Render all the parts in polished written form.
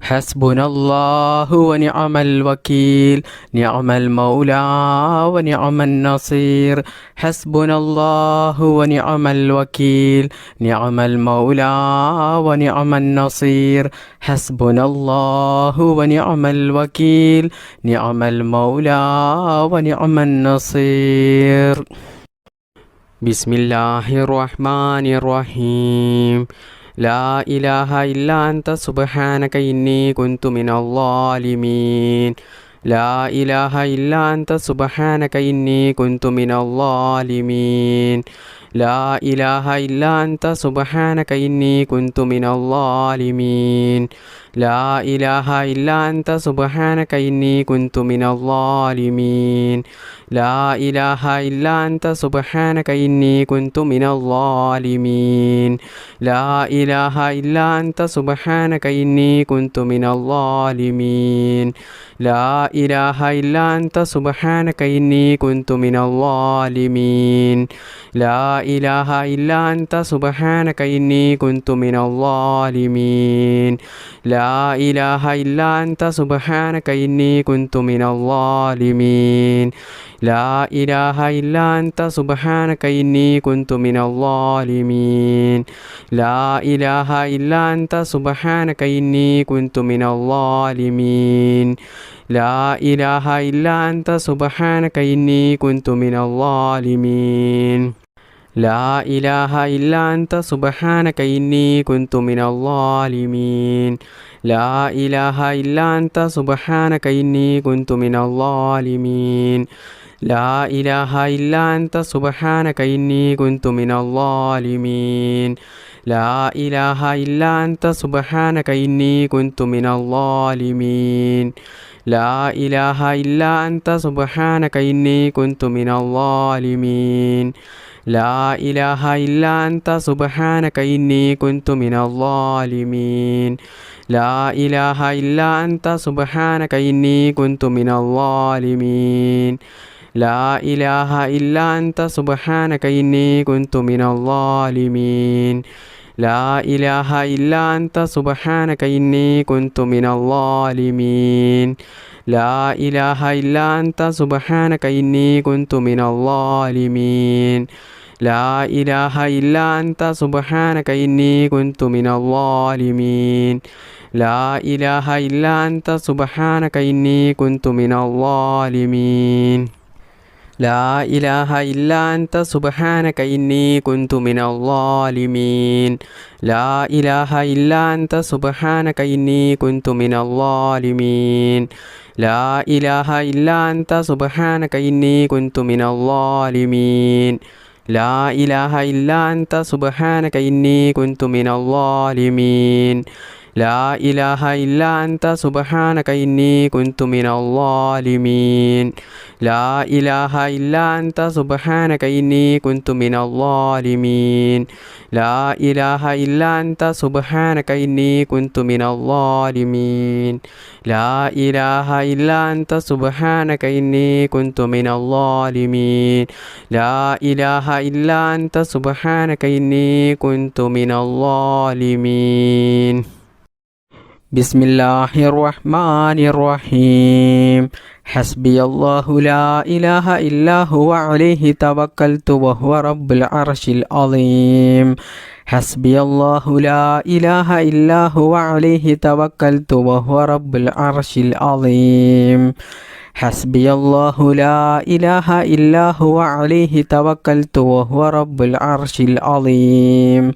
حسبنا الله ونعم الوكيل نعم المولى ونعم النصير حسبنا الله ونعم الوكيل نعم المولى ونعم النصير حسبنا الله ونعم الوكيل نعم المولى ونعم النصير بسم الله الرحمن الرحيم لا إله إلا أنت سبحانك إني كنت من الظالمين لا إله إلا أنت سبحانك إني كنت من الظالمين لا إله إلا أنت سبحانك إني كنت من الظالمين لا إله إلا أنت سبحانك إني كنت من الظالمين لا إله إلا أنت سبحانك إني كنت من الظالمين لا إله إلا أنت سبحانك إني كنت من الظالمين لا إله إلا أنت سبحانك إني كنت من الظالمين لا إله إلا أنت سبحانك إني كنت من الظالمين لا إله إلا أنت سبحانك إني كنت من الظالمين لا إله إلا أنت سبحانك إني كنت من الظالمين لا إله إلا أنت سبحانك إني كنت من الظالمين لا إله إلا أنت سبحانك إني كنت من الظالمين لا إله إلا أنت سبحانك إني كنت من الظالمين لا إله إلا أنت سبحانك إني كنت من الظالمين لا إله إلا أنت سبحانك إني كنت من الظالمين لا إله إلا أنت سبحانك إني كنت من الظالمين لا إله إلا أنت سبحانك إني كنت من الظالمين لا إله إلا أنت سبحانك إني كنت من الظالمين لا إله إلا أنت سبحانك إني كنت من الظالمين لا إله إلا أنت سبحانك إني كنت من الظالمين لا إله إلا أنت سبحانك إني كنت من الظالمين لا إله إلا أنت سبحانك إني كنت من الظالمين لا إله إلا أنت سبحانك إني كنت من الظالمين لا إله إلا أنت سبحانك إني كنت من الظالمين لا إله إلا أنت سبحانك إني كنت من الظالمين لا إله إلا أنت سبحانك إني كنت من الظالمين لا إله إلا أنت سبحانك إني كنت من الظالمين لا إله إلا أنت سبحانك إني كنت من الظالمين لا إله إلا أنت سبحانك إني كنت من الظالمين لا إله إلا أنت سبحانك إني كنت من الظالمين لا إله إلا أنت سبحانك إني كنت من الظالمين لا إله إلا أنت سبحانك إني كنت من الظالمين لا إله إلا أنت سبحانك إني كنت من الظالمين بسم الله الرحمن الرحيم حسبي الله لا إله إلا هو عليه توكلت وهو رب العرش العظيم حسبي الله لا إله إلا هو عليه توكلت وهو رب العرش العظيم حسبي الله لا إله إلا هو عليه توكلت وهو رب العرش العظيم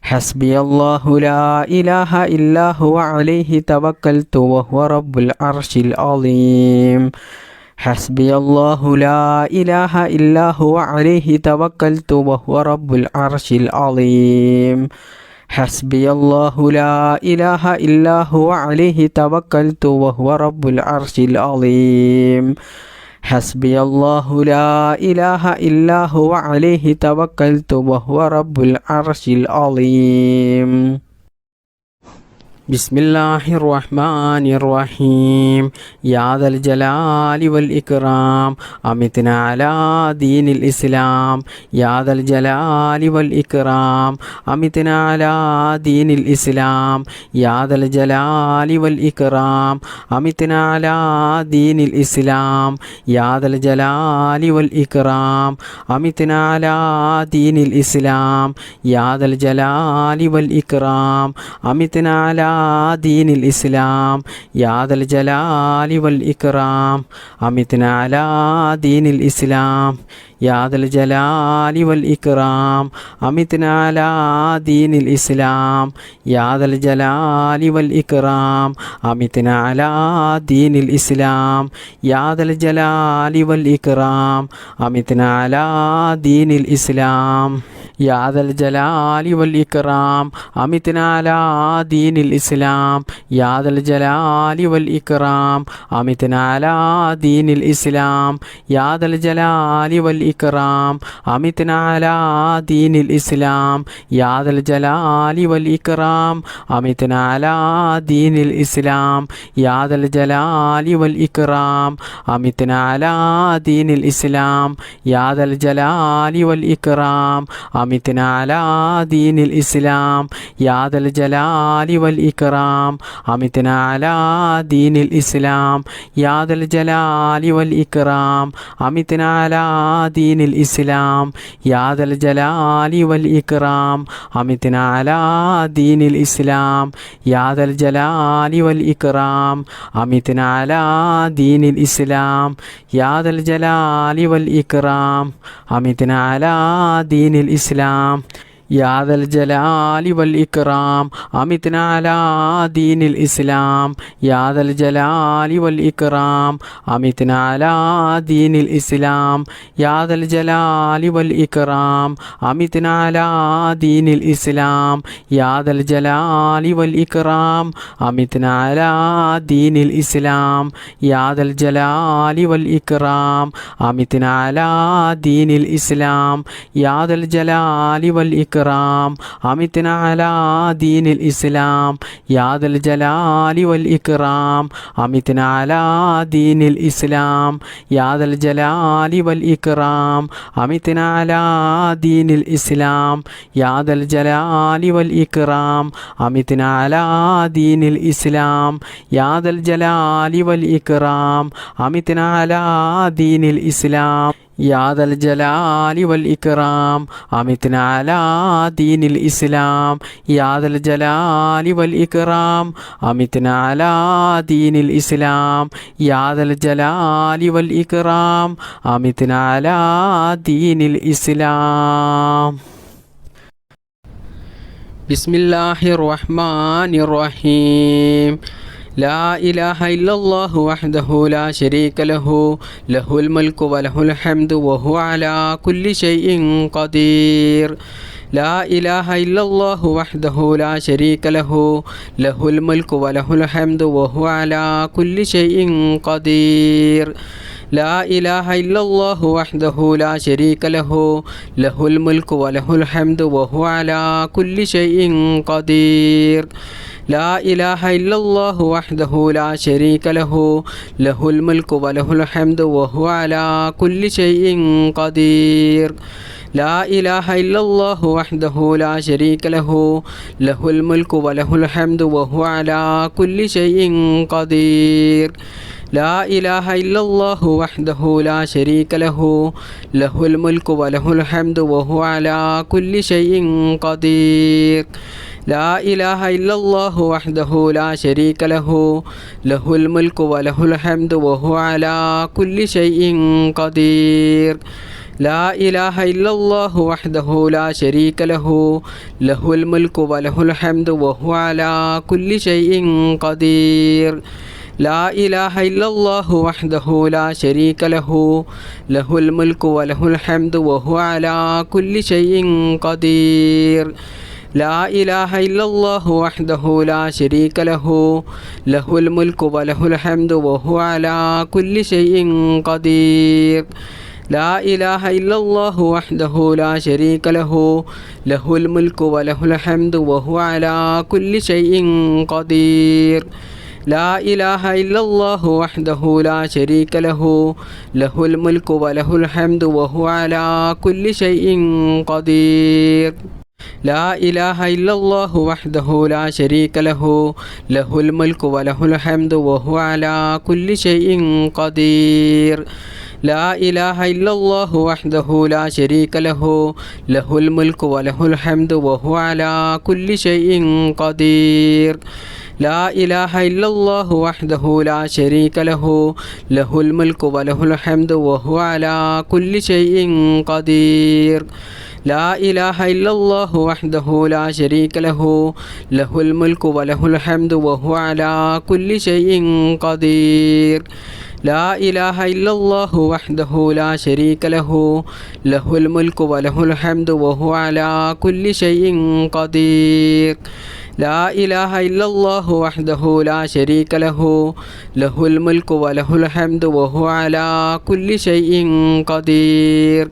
حسبي الله لا إله إلا هو عليه توكلت وهو رب العرش العظيم حسبي الله لا إله إلا هو عليه توكلت وهو رب العرش العظيم حسبي الله لا إله إلا هو عليه توكلت وهو رب العرش العظيم حسبي الله لا إله إلا هو عليه توكلت وهو رب العرش العظيم ബിസ്മില്ലാഹിർ റഹ്മാനിർ റഹീം. യാ ദൽ ജലാലി വൽ ഇക്റാം അമിത്നാ അലാ ദീനിൽ ഇസ്ലാം. യാ ദൽ ജലാലി വൽ ഇക്റാം അമിത്നാ അലാ ദീനിൽ ഇസ്ലാം. യാ ദൽ ജലാലി വൽ ഇക്റാം അമിത്നാ അലാ ദീനിൽ ഇസ്ലാം. യാ ദൽ ജലാലി വൽ ഇക്റാം അമിത്നാ അലാ ദീനിൽ ഇസ്ലാം. യാ ദൽ ജലാലി വൽ ഇക്റാം അമിത്നാ അലാ ദീനിൽ ഇസ്ലാം. യാ ദൽ ജലാലി വൽ ഇക്റാം അമിത്നാ അലാ ദീനിൽ ഇസ്ലാം. യാ ദൽ ജലാലി വൽ ഇക്റാം അമിത്നാ അലാ ദീനിൽ ഇസ്ലാം. യാ ദൽ ജലാലി വൽ ഇക്റാം അമിത്നാ അലാ ദീനിൽ ഇസ്ലാം. യാ ദൽ ജലാലി വൽ ഇക്റാം അമിത്നാ അലാ ദീനിൽ ഇസ്ലാം. യാ ദൽ ജലാലി വൽ ഇക്റാം അമിത്നാ അലാ ദീനിൽ ഇസ്ലാം. യാ ദൽ ജലാലി വൽ ഇക്റാം അമിത്നാ അലാ ദീനിൽ ഇസ്ലാം. യാ ദൽ ജലാലി വൽ ഇക്റാം അമിത്നാ അലാ ദീനിൽ ഇസ്ലാം. യാ ദൽ ജലാലി വൽ ഇക്റാം അമിത്നാ അലാ ദീനിൽ ഇസ്ലാം. യാ ദൽ ജലാലി വൽ ഇക്റാം അമിത്നാ അലാ ദീനിൽ ഇസ്ലാം. യാ ദൽ ജലാലി വൽ ഇക്റാം അമിത്നാ അലാ ദീനിൽ ഇസ്ലാം. യാ ദൽ ജലാലി വൽ ഇക്റാം അമിത്നാ അലാ ദീനിൽ ഇസ്ലാം. യാ ദൽ ജലാലി വൽ ഇക്റാം അമിത്നാ അലാ ദീനിൽ ഇസ്ലാം. യാ ദൽ ജലാലി വൽ ഇക്റാം അമിത്നാ അലാ ദീനിൽ ഇസ്ലാം. യാ ദൽ ജലാലി വൽ ഇക്റാം അമിത്നാ അലാ ദീനിൽ ഇസ്ലാം. യാ ദൽ ജലാലി വൽ ഇക്റാം അമിത്നാ അലാ ദീനിൽ ഇസ്ലാം. യാ ദൽ ജലാലി വൽ ഇക്റാം അമിത്നാ അലാ ദീനിൽ ഇസ്ലാം. യാ ദൽ ജലാലി വൽ ഇക്റാം അമിത്നാ അലാ ദീനിൽ ഇസ്ലാം. യാ ദൽ ജലാലി വൽ ഇക്റാം അമിത്നാ അലാ ദീനിൽ ഇസ്ലാം. യാ ദൽ ജലാലി വൽ ഇക്റാം അമിത്നാ അലാ ദീനിൽ ഇസ്ലാം. യാ ദൽ ജലാലി വൽ ഇക്റാം അമിത്നാ അലാ ദീനിൽ ഇസ്ലാം. യാ ദൽ ജലാലി വൽ ഇക്റാം അമിത്നാ അലാ ദീനിൽ ഇസ്ലാം. യാ ദൽ ജലാലി വൽ ഇക്റാം അമിത്നാ അലാ ദീനിൽ ഇസ്ലാം. യാ ദൽ ജലാലി വൽ ഇക്റാം അമിത്നാ അലാ ദീനിൽ ഇസ്ലാം. യാ ദൽ ജലാലി വൽ ഇക്റാം അമിത്നാ അലാ ദീനിൽ ഇസ്ലാം. യാ ദൽ ജലാലി വൽ ഇക്റാം അമിത്നാ അലാ ദീനിൽ ഇസ്ലാം. യാ ദൽ ജലാലി വൽ ഇക്റാം അമിത്നാ അലാ ദീനിൽ ഇസ്ലാം. യാ ദൽ ജലാലി വൽ ഇക്റാം അമിത്നാ അലാ ദീനിൽ ഇസ്ലാം. യാ ദൽ ജലാലി വൽ ഇക്റാം അമിത്നാ അലാ ദീനിൽ ഇസ്ലാം. ബിസ്മില്ലാഹിർ റഹ്മാനിർ റഹീം. ലാ ഇലാഹ ഇല്ലല്ലാഹു വഹ്ദഹു ലാ ശരീക ലഹു ലഹുൽ മുൽക്കു വലഹുൽ ഹംദു വഹുവ അലാ കുല്ലി ഷൈഇൻ ഖദീർ. ലാ ഇലാഹ ഇല്ലല്ലാഹു വഹ്ദഹു ലാ ശരീക ലഹു ലഹുൽ മുൽക്കു വലഹുൽ ഹംദു വഹുവ അലാ കുല്ലി ഷൈഇൻ ഖദീർ. ലാ ഇലാഹ ഇല്ലല്ലാഹു വഹ്ദഹു ലാ ശരീക ലഹു ലഹുൽ മുൽക്കു വലഹുൽ ഹംദു വഹുവ അലാ കുല്ലി ഷൈഇൻ ഖദീർ. ലാ ഇലാഹ ഇല്ലല്ലാഹു വഹ്ദഹു ലാ ശരീക ലഹു ലഹുൽ മുൽക്കു വലഹുൽ ഹംദു വഹുവ അലാ കുല്ലി ഷൈഇൻ ഖദീർ. ലാ ഇലാഹ ഇല്ലല്ലാഹു വഹ്ദഹു ലാ ശരീക ലഹു ലഹുൽ മുൽക്കു വലഹുൽ ഹംദു വഹുവ അലാ കുല്ലി ഷൈഇൻ ഖദീർ. ലാ ഇലാഹ ഇല്ലല്ലാഹു വഹ്ദഹു ലാ ശരീക ലഹു ലഹുൽ മുൽക്കു വലഹുൽ ഹംദു വഹുവ അലാ കുല്ലി ഷൈഇൻ ഖദീർ. ലാ ഇലാഹ ഇല്ലല്ലാഹു വഹ്ദഹു ലാ ശരീക ലഹു ലഹുൽ മുൽക്കു വലഹുൽ ഹംദു വഹുവ അലാ കുല്ലി ഷൈഇൻ ഖദീർ. ലാ ഇലാഹ ഇല്ലല്ലാഹു വഹ്ദഹു ലാ ശരീക ലഹു ലഹുൽ മുൽക്കു വലഹുൽ ഹംദു വഹുവ അലാ കുല്ലി ഷൈഇൻ ഖദീർ. ലാ ഇലാഹ ഇല്ലല്ലാഹു വഹ്ദഹു ലാ ശരീക ലഹു ലഹുൽ മുൽക്കു വലഹുൽ ഹംദു വഹുവ അലാ കുല്ലി ഷൈഇൻ ഖദീർ. ലാ ഇലാഹ ഇല്ലല്ലാഹു വഹ്ദഹു ലാ ശരീക ലഹു ലഹുൽ മുൽക്കു വലഹുൽ ഹംദു വഹുവ അലാ കുല്ലി ഷൈഇൻ ഖദീർ. لا إله إلا الله وحده لا شريك له له الملك وله الحمد وهو على كل شيء قدير لا إله إلا الله وحده لا شريك له له الملك وله الحمد وهو على كل شيء قدير لا إله إلا الله وحده لا شريك له له الملك وله الحمد وهو على كل شيء قدير لا إله إلا الله وحده لا شريك له له الملك وله الحمد وهو على كل شيء قدير لا إله إلا الله وحده لا شريك له له الملك وله الحمد وهو على كل شيء قدير لا إله إلا الله وحده لا شريك له له الملك وله الحمد وهو على كل شيء قدير لا إله إلا الله وحده لا شريك له له الملك وله الحمد وهو على كل شيء قدير لا إله إلا الله وحده لا شريك له له الملك وله الحمد وهو على كل شيء قدير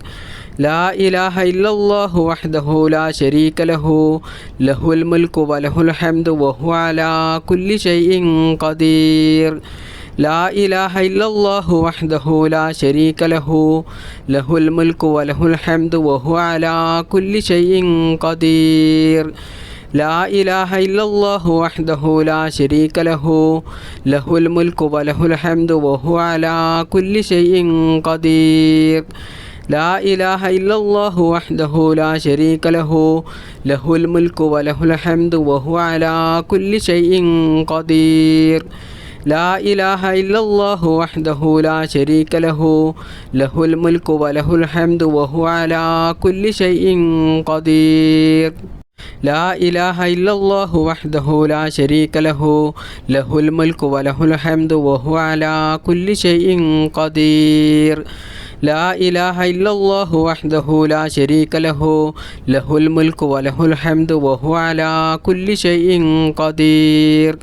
لا إله إلا الله وحده لا شريك له له الملك وله الحمد وهو على كل شيء قدير لا إله إلا الله وحده لا شريك له له الملك وله الحمد وهو على كل شيء قدير لا إله إلا الله وحده لا شريك له له الملك وله الحمد وهو على كل شيء قدير لا إله إلا الله وحده لا شريك له له الملك وله الحمد وهو على كل شيء قدير لا إله إلا الله وحده لا شريك له له الملك وله الحمد وهو على كل شيء قدير لا إله إلا الله وحده لا شريك له له الملك وله الحمد وهو على كل شيء قدير لا إله إلا الله وحده لا شريك له له الملك وله الحمد وهو على كل شيء قدير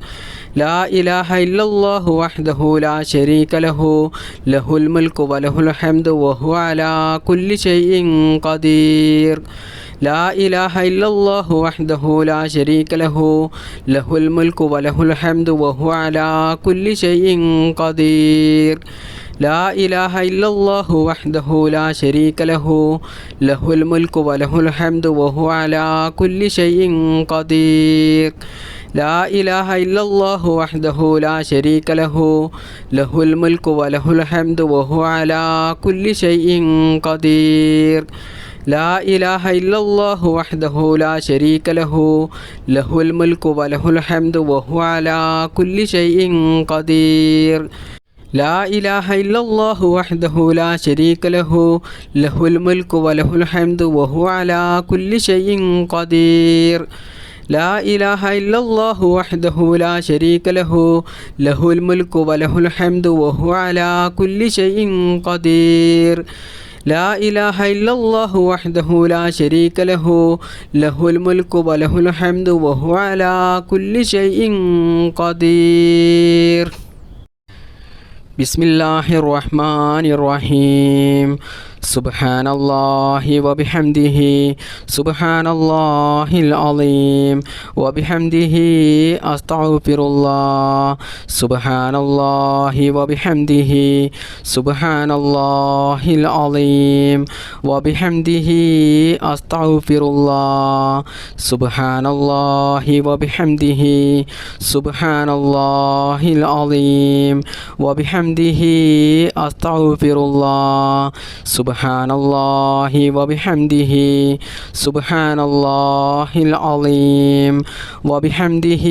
لا إله إلا الله وحده لا شريك له له الملك وله الحمد وهو على كل شيء قدير لا إله إلا الله وحده لا شريك له له الملك وله الحمد وهو على كل شيء قدير لا إله إلا الله وحده لا شريك له له الملك وله الحمد وهو على كل شيء قدير لا إله إلا الله وحده لا شريك له له الملك وله الحمد وهو على كل شيء قدير لا إله إلا الله وحده لا شريك له له الملك وله الحمد وهو على كل شيء قدير لا إله إلا الله وحده لا شريك له له الملك وله الحمد وهو على كل شيء قدير لا إله إلا الله وحده لا شريك له له الملك وله الحمد وهو على كل شيء قدير لا إله إلا الله وحده لا شريك له له الملك وله الحمد وهو على كل شيء قدير بسم الله الرحمن الرحيم سبحان الله وبحمده سبحان الله العظيم وبحمده أستغفر الله سبحان الله وبحمده سبحان الله العظيم وبحمده أستغفر الله سبحان الله وبحمده سبحان الله العظيم وبحمده أستغفر الله سبحان الله وبحمده سبحان الله العظيم وبحمده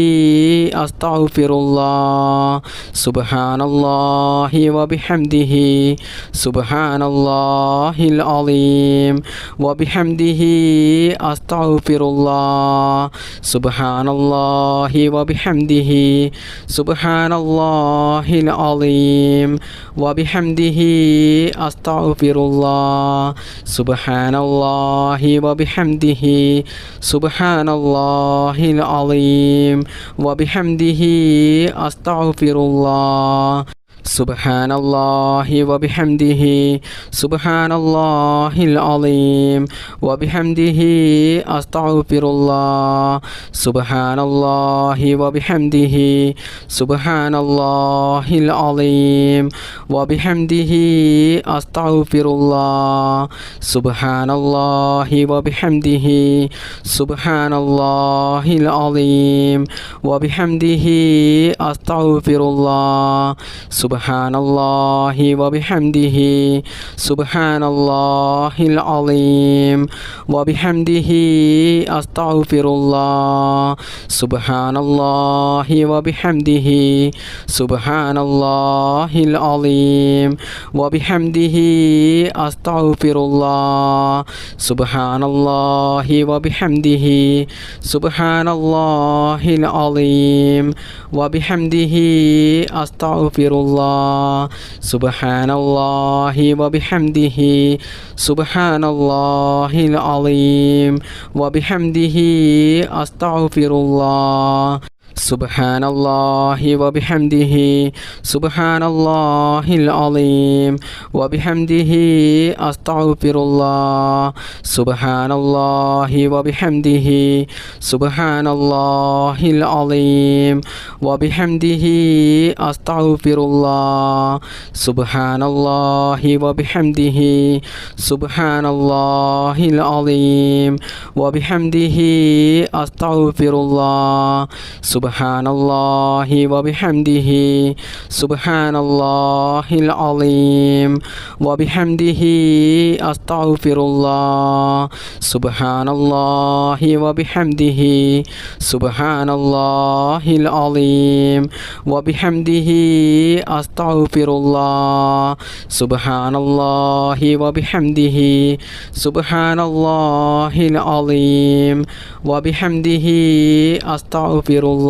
أستغفر الله سبحان الله وبحمده سبحان الله العظيم وبحمده أستغفر الله سبحان الله وبحمده سبحان الله العظيم وبحمده أستغفر الله سبحان الله وبحمده سبحان الله العظيم وبحمده أستغفر الله സുബ്ഹാനല്ലാഹി വബിഹംദിഹി സുബ്ഹാനല്ലാഹിൽ അളീം വബിഹംദിഹി അസ്തഗ്ഫിറുല്ലാഹ് സുബ്ഹാനല്ലാഹി വബിഹംദിഹി സുബ്ഹാനല്ലാഹിൽ അളീം വബിഹംദിഹി അസ്തഗ്ഫിറുല്ലാഹ് സുബ്ഹാനല്ലാഹി വബിഹംദിഹി സുബ്ഹാനല്ലാഹിൽ അളീം വബിഹംദിഹി അസ്തഗ്ഫിറുല്ലാഹ് സുബ്ഹാനല്ലാഹി വബിഹംദിഹി സുബ്ഹാനല്ലാഹിൽ അളീം വബിഹംദിഹി അസ്തഗ്ഫിറുല്ലാഹ് സുബ്ഹാനല്ലാഹി വബിഹംദിഹി സുബ്ഹാനല്ലാഹിൽ അളീം വബിഹംദിഹി അസ്തഗ്ഫിറുല്ലാഹ് സുബ്ഹാനല്ലാഹി വബിഹംദിഹി സുബ്ഹാനല്ലാഹിൽ അളീം വബിഹംദിഹി അസ്തഗ്ഫിറുല്ലാഹ് സുബ്ഹാനല്ലാഹി വബിഹംദിഹി സുബ്ഹാനല്ലാഹിൽ അളീം വബിഹംദിഹി അസ്തഗ്ഫിറുല്ലാഹ് സുബ്ഹാനല്ലാഹി വബിഹംദിഹി സുബ്ഹാനല്ലാഹിൽ അളീം വബിഹംദിഹി അസ്തഗ്ഫിറുല്ലാഹ് സുബ്ഹാനല്ലാഹി വബിഹംദിഹി സുബ്ഹാനല്ലാഹിൽ അളീം വബിഹംദിഹി അസ്തഗ്ഫിറുല്ലാഹ് സുബ്ഹാനല്ലാഹി വബിഹംദിഹി സുബ്ഹാനല്ലാഹിൽ അളീം വബിഹംദിഹി അസ്തഗ്ഫിറുല്ലാഹ് സുബ്ഹാനല്ലാഹി വബിഹംദിഹി സുബ്ഹാനല്ലാഹിൽ അളീം വബിഹംദിഹി അസ്തഗ്ഫിറുല്ലാഹ് സുബ്ഹാനല്ലാഹി വബിഹംദിഹി സുബ്ഹാനല്ലാഹിൽ അളീം വബിഹംദിഹി അസ്തഗ്ഫിറുല്ലാഹ് സുബ്ഹാനല്ലാഹി വബിഹംദിhi സുബ്ഹാനല്ലാഹിൽ അളീം വബിഹംദിhi അസ്തഗ്ഫിറുല്ലാഹ്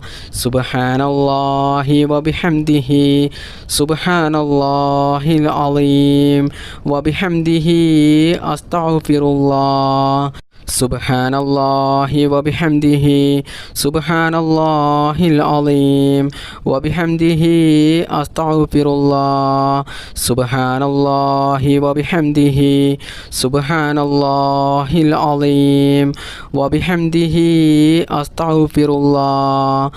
സുബ്ഹാനല്ലാഹി വബിഹംദിhi സുബ്ഹാനല്ലാഹിൽ അളീം വബിഹംദിhi അസ്തഗ്ഫിറുല്ലാഹ് സുബ്ഹാനല്ലാഹി വബിഹംദിhi സുബ്ഹാനല്ലാഹിൽ അളീം വബിഹംദിhi അസ്തഗ്ഫിറുല്ലാഹ് സുബ്ഹാനല്ലാഹി വബിഹംദിhi സുബ്ഹാനല്ലാഹിൽ അളീം വബിഹംദിhi അസ്തഗ്ഫിറുല്ലാഹ്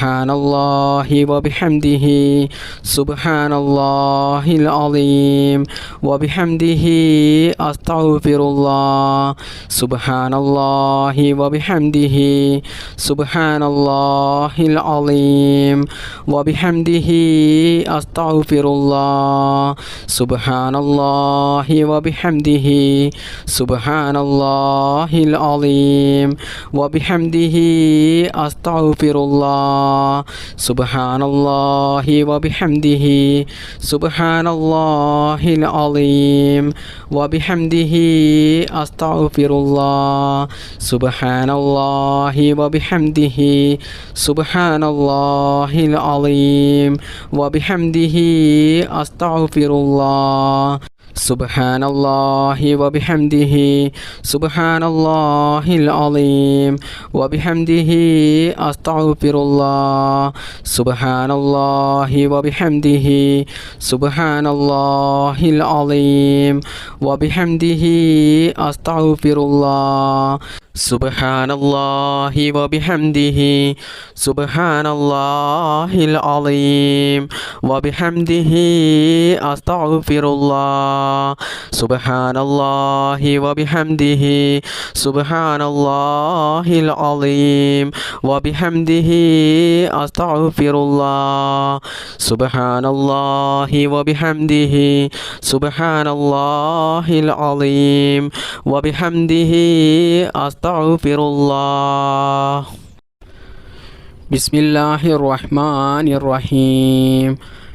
സുബ്ഹാനല്ലാഹി വബിഹംദിhi സുബ്ഹാനല്ലാഹിൽ അളീം വബിഹംദിhi അസ്തഗ്ഫിറുല്ലാഹ് സുബ്ഹാനല്ലാഹി വബിഹംദിhi സുബ്ഹാനല്ലാഹിൽ അളീം വബിഹംദിhi അസ്തഗ്ഫിറുല്ലാഹ് സുബ്ഹാനല്ലാഹി വബിഹംദിhi സുബ്ഹാനല്ലാഹിൽ അളീം വബിഹംദിhi അസ്തഗ്ഫിറുല്ലാഹ് സുബ്ഹാനല്ലാഹി വബിഹംദിhi സുബ്ഹാനല്ലാഹിൽ അളീം വബിഹംദിhi അസ്തഗ്ഫിറുല്ലാഹ് സുബ്ഹാനല്ലാഹി വബിഹംദിhi സുബ്ഹാനല്ലാഹിൽ അളീം വബിഹംദിhi അസ്തഗ്ഫിറുല്ലാഹ് സുബ്ഹാനല്ലാഹി വബിഹംദിhi സുബ്ഹാനല്ലാഹിൽ അളീം വബിഹംദിhi അസ്തഗ്ഫിറുല്ലാഹ് സുബ്ഹാനല്ലാഹി വബിഹംദിhi സുബ്ഹാനല്ലാഹിൽ അളീം വബിഹംദിhi അസ്തഗ്ഫിറുല്ലാഹ് സുബ്ഹാനല്ലാഹി വബിഹംദിhi സുബ്ഹാനല്ലാഹിൽ അളീം വബിഹംദിhi അസ്തഗ്ഫിറുല്ലാഹ് സുബ്ഹാനല്ലാഹി വബിഹംദിhi സുബ്ഹാനല്ലാഹിൽ അളീം വബിഹംദിhi അസ്തഗ്ഫിറുല്ലാഹ് സുബ്ഹാനല്ലാഹി വബിഹംദിhi സുബ്ഹാനല്ലാഹിൽ അളീം വബിഹംദിhi അസ്തഗ്ഫിറുല്ലാഹ് ബിസ്മില്ലാഹിർ റഹ്മാനിർ റഹീം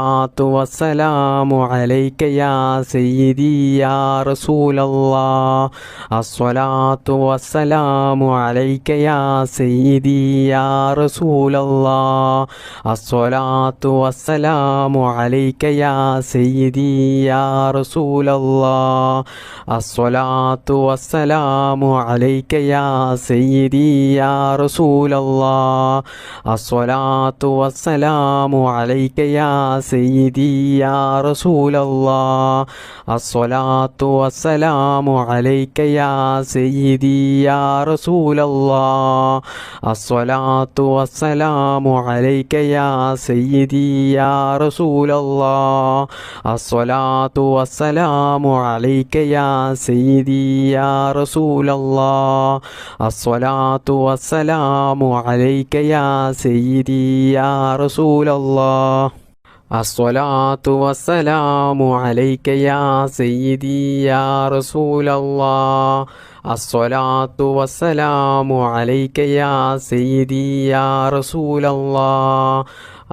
അസ്സലാത്തു വസ്സലാമു അലൈക യാ സയ്യിദി യാ റസൂലല്ലാഹ്. الصلاة والسلام عليك يا سيدي يا رسول الله الصلاة والسلام عليك يا سيدي يا رسول الله الصلاة والسلام عليك يا سيدي يا رسول الله الصلاة والسلام عليك يا سيدي يا رسول الله الصلاة والسلام عليك يا سيدي يا رسول الله الصلاة والسلام عليك يا سيدي يا رسول الله الصلاة والسلام عليك يا سيدي يا رسول الله الصلاة والسلام عليك يا سيدي يا رسول الله الصلاة والسلام عليك يا سيدي يا رسول الله الصلاة والسلام عليك يا سيدي يا رسول الله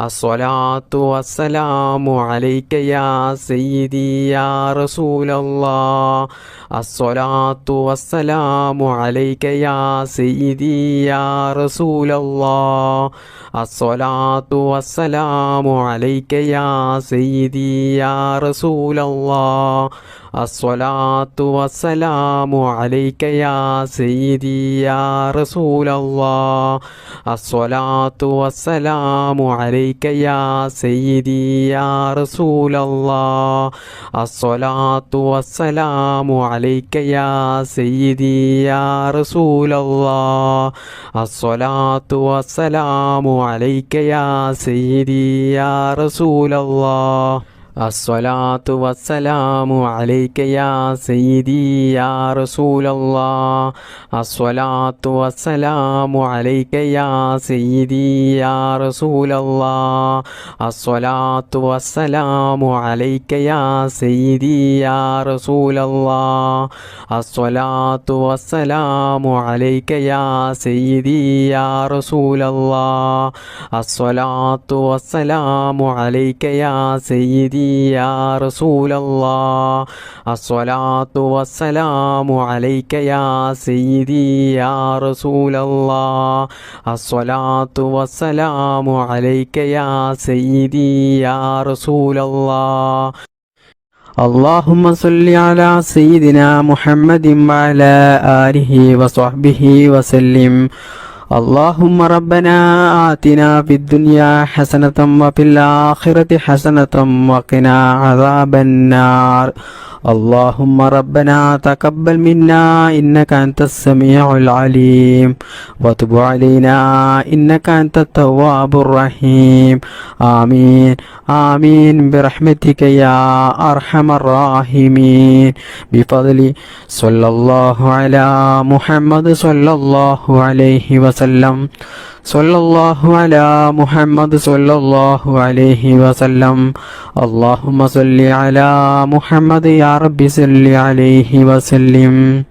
الصلاة والسلام عليك يا سيدي يا رسول الله الصلاة والسلام عليك يا سيدي يا رسول الله الصلاة والسلام عليك يا سيدي يا رسول الله الصلاة والسلام عليك يا سيدي يا رسول الله الصلاة والسلام عليك يا سيدي يا رسول الله الصلاة والسلام عليك يا سيدي يا رسول الله الصلاة والسلام عليك يا سيدي يا رسول الله الصلاة والسلام عليك يا سيدي يا رسول الله الصلاة والسلام عليك يا سيدي يا رسول الله الصلاة والسلام عليك يا سيدي يا رسول الله الصلاة والسلام عليك يا سيدي يا رسول الله الصلاة والسلام عليك يا سيدي يا رسول الله الصلاة والسلام عليك يا سيدي يا رسول الله الصلاة والسلام عليك يا سيدي يا رسول الله اللهم صل على سيدنا محمد وعلى آله وصحبه وسلم اللهم ربنا آتنا في الدنيا حسنة وفي الآخرة حسنة وقنا عذاب النار اللهم ربنا تقبل منا إنك أنت السميع العليم وتب علينا إنك أنت التواب الرحيم آمين آمين برحمتك يا أرحم الراحمين بفضل صلى الله على محمد صلى الله عليه وسلم صلى الله على محمد صلى الله عليه وسلم اللهم صل على محمد يا رب صل عليه وسلم